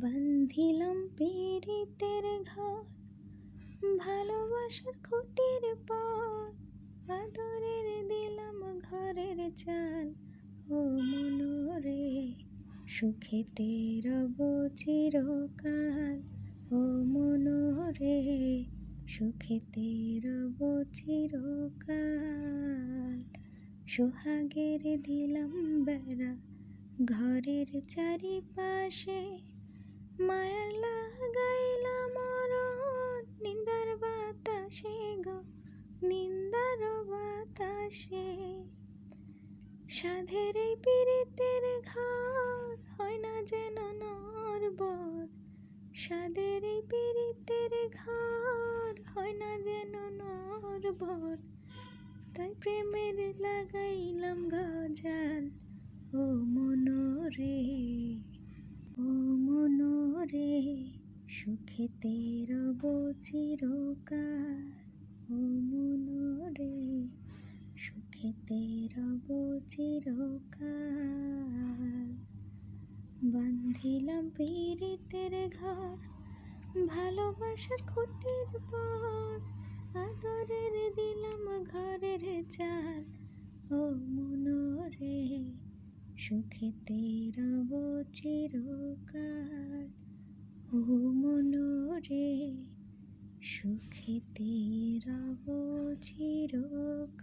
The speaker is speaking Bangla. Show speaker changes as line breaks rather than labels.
বান্ধিলাম পীড়িতের ঘর, ভালোবাসার খুঁটির পর, আদরের দিলাম ঘরের চাল। ও মনোরে সুখেতে রব চিরকাল, ও মনোরে সুখেতে রব চিরকাল। সোহাগের দিলাম বেড়া ঘরের চারিপাশে, মায়ার লাগাইলাম মরণ নিন্দার বাতাসে গো, নিন্দার বাতাসে। সাধের এই পীড়িতের ঘর হয় না যেন নরবর, সাধের এই পীড়িতের ঘর হয় না যেন নরবর। তাই প্রেমের লাগাইলাম গজাল, ও মনোরে, ও মনোরে সুখেতে রব চিরকাল, ও মনোরে সুখেতে রব চিরকাল। বান্ধিলাম পীড়িতের ঘর, ভালোবাসার খুঁটির পর, আদরের দিলাম ঘরের চাল। ও মনোরে সুখেতে রব চিরকাল, ও মনোরে সুখেতে রব চিরকাল।